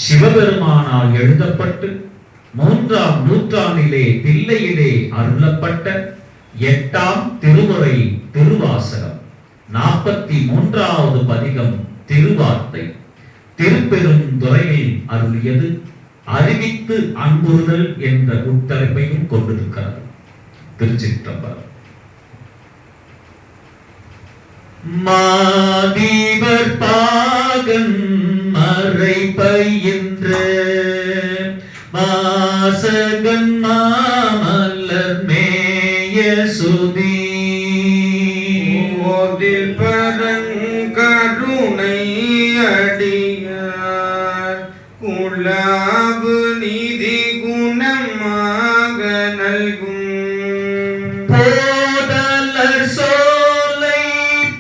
சிவபெருமானால் எழுதப்பட்டு 3ஆம் நூற்றாண்டிலே தில்லையிலே அருளப்பட்ட 8ஆம் திருமுறை திருவாசகம் 43வது பதிகம் திருவார்த்தை திருப்பெருந்துறையில் அருளியது அறிவித்து அன்புறுதல் என்ற உட்தலைப்பையும் கொண்டிருக்கிறது. திருச்சிற்றம்பலம். மாதீவர் பாகன் மறை பயின்ற வாசகன் மாமல்லர் மேய சுதி ஓதில் பரங்கருணை அடியார் குலாபு நிதி குணமாக நல்கும் போதலர் சோலை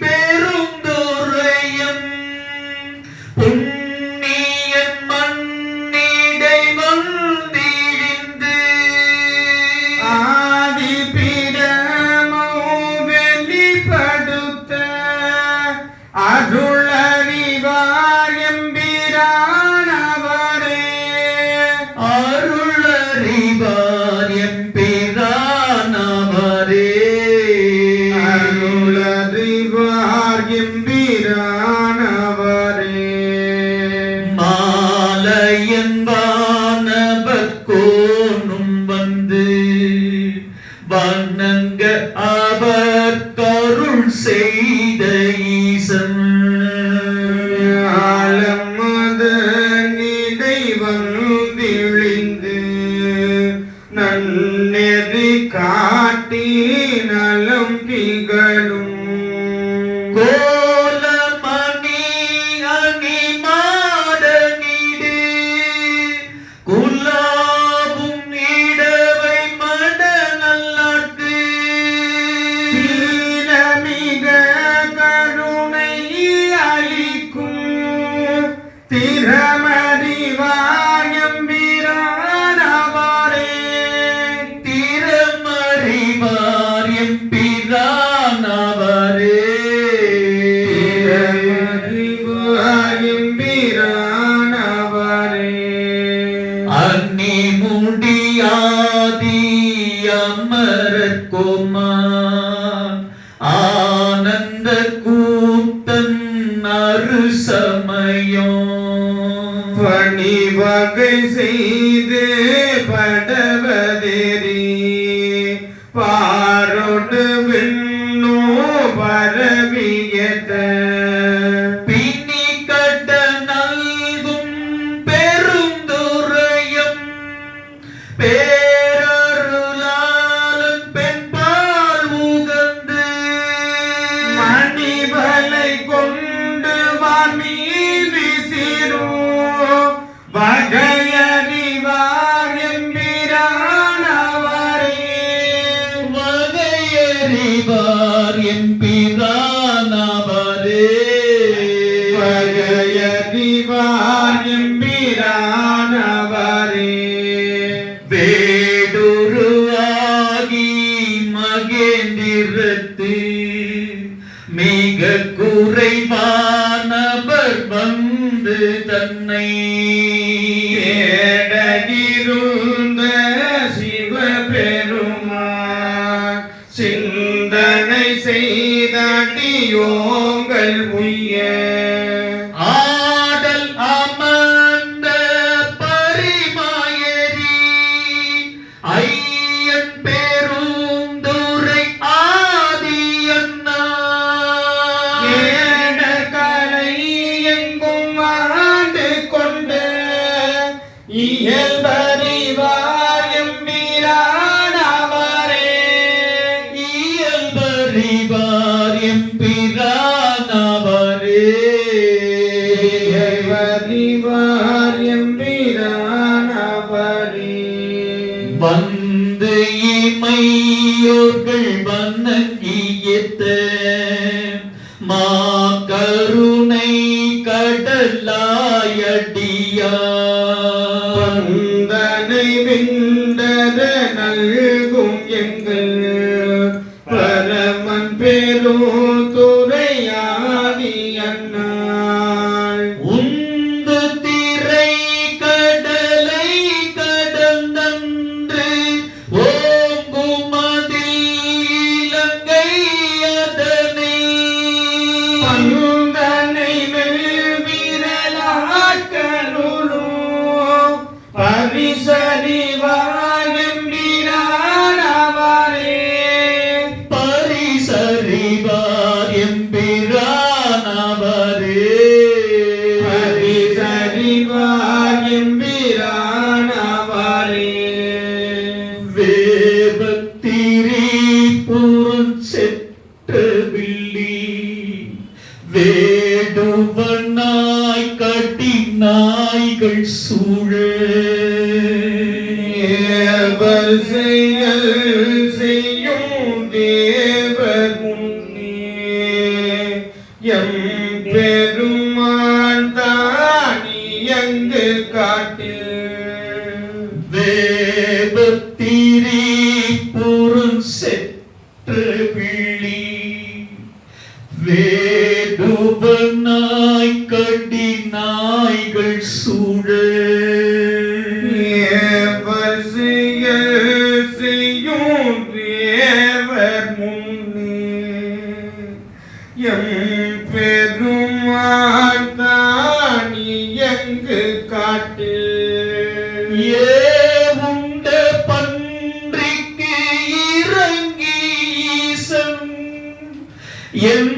பெருந்துரையம் புண்ணியன் மண்ணிடை வந்திழிந்து ஆதி பிரமோ வெளிப்படுத்த அருளறிவார் எம்பிரானவரே அருளறிவார் எம்பிரானவரே அருளறிவார் எம்பிரானவரே மாலையன் வானவர் கோனும் வந்து வணங்க அவர் கருள் செய்த ஈசன் ஆலமத நிலை வந்திழிந்து நன்னெறி காட்டி நலம் திகழும் கோலமணி அணி மாடனிடு குலாவும் இடவை மட நல்லாட்டு சீலமிக கருணை அளிக்கும் திறமறிவார் எம்பிரானவரே திறமறிவார் எம்பிரானவரே திறமறிவார் எம்பிரானவரே அன்னி முடியாதி அமரர் கோமான் ஆனந்த கூத்தன் அருசமயம் பணிவகை செய்து படவதேரி பாரொடு விண்ணோ பரவியத பின்னி கட்ட நல்கும் பெருந்துரையம் பேரருளாளன் பெண்பால் உகந்து மணிவலை கொண்டு வாமீதி சிறு வகையறிவார் எம்பிரானவரே வகையறிவார் எம்பிரானவரே வகையறிவார் எம்பிரானவரே வேடுருவாகி மகேந்திரத்து மிக குறைவானவர் வந்து தன்னை ஏடகிருந்த சிவபெருமான் சிந்தனை செய்தடியோங்கள் உய்ய ஆடல் அமர்ந்த பரிமாயரி ஐயன் பெருந்துரை ஆதி அண்ணா ஏடகலை எங்கும் ஆண்டு கொண்ட இயல்பறிவார் எம்பிரானவரே இயல்பறிவார் எம்பிரானவரே இயல்பறிவார் எம்பிரானவரே வந்து இமையோர்கள் வணங்கியத்த மா கருணை கடலாயடியா பந்தனை விண்டர நல்கும் எங்கள் பரமன் பெரும் துறையாதி அண்ணாள் உந்து திரை அறிவார் எம்பிரானாவாரே. வேபத்திரி புறச்செற்ற வில்லி வேடுவனாய் கடி நாய்கள் சூழ தேவர் செயல் செய்யும் தேவர் முன்னே எம் பெருமான் தானியங்கு காட்டில். வேபத்திரி புறச்செற்ற வில்லி வேடுவனாய் கடி நாய்கள் சூழ தேவர் செயல் செய்யும் தேவர் முன்னே எம் பெருமான் தானியங்கு காட்டில். ஏவுண்ட பன்றிக்கு இறங்கி ஈசன் என்